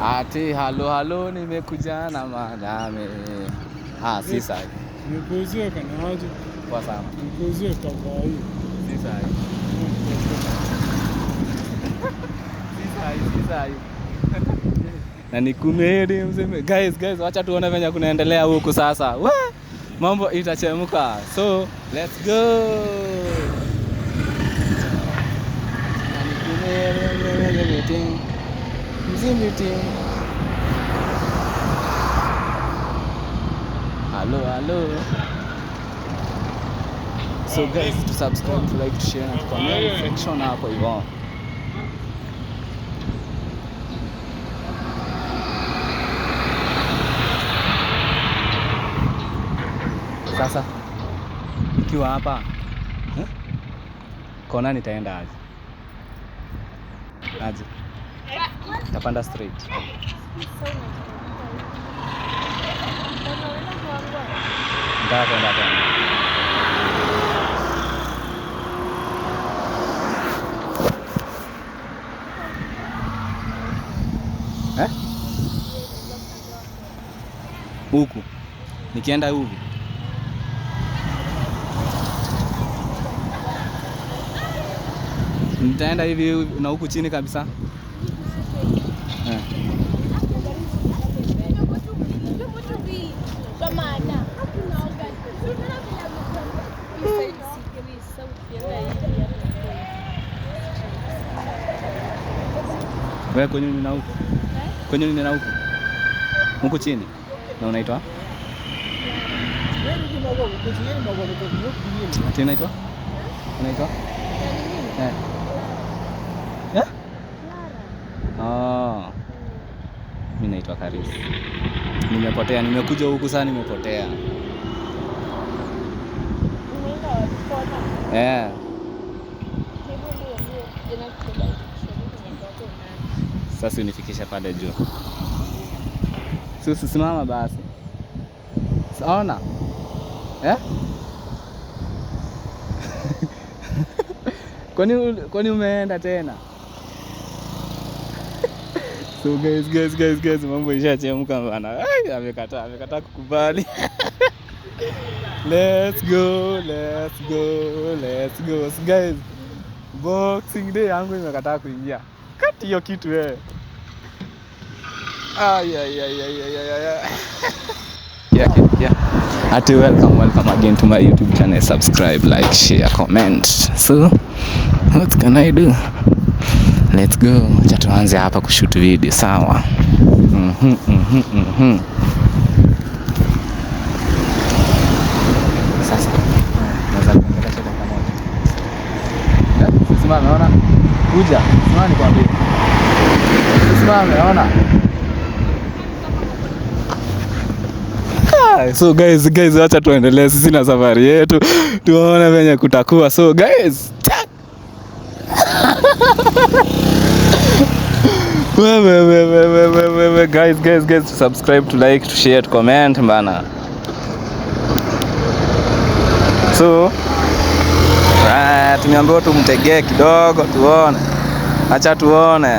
Ati halo nimekuja na madame. Si sahi. Nikuuzie kana aje? Kwa sana. Nikuuzie kaka hii. Si sahi. Si sahi. Na nikumedi mzee. Guys, wacha tuone venye kunaendelea huku sasa. Mambo itachemka. So, let's go. Hello. So guys, to subscribe, to like, to share, and to comment section hapo hivyo. Sasa ikiwa hapa kona nitaenda aje? Tapanda straight. Nitakwenda tena. Huku nikienda hivi nitaenda hivi na huku chini kabisa. Wewe kwenye nini huko? Kwenye nini na huko? Huko chini. Na unaitwa? Ati unaitwa? Unaitwa? Mimi naitwa Karis. Nimepotea, nimekuja huku sana nimepotea. Sasa unifikisha pale juu. Sisi simama basi. Saona? Kwani umeenda tena? So guys, mambo ishachemka bana. Amekataa kukubali. Let's go. So guys, Boxing Day yangu imekataa kuingia. Kati hiyo kitu wewe. Yeah. Ati welcome again to my YouTube channel. Subscribe, like, share, comment. So, what can I do? Let's go. Acha tuanze hapa kushoot video, sawa? Sasa naweza kuongelea shida kama moja. Sisi unaona? Kuja. Simama nikwambie. Sisi unaona? So guys, acha tuendelee sisi na safari yetu. Tuone venye kutakuwa. So guys, guys, to subscribe, to like, to share, to comment bana. So tumeambiwa tumtegee kidogo tuone. Acha tuone.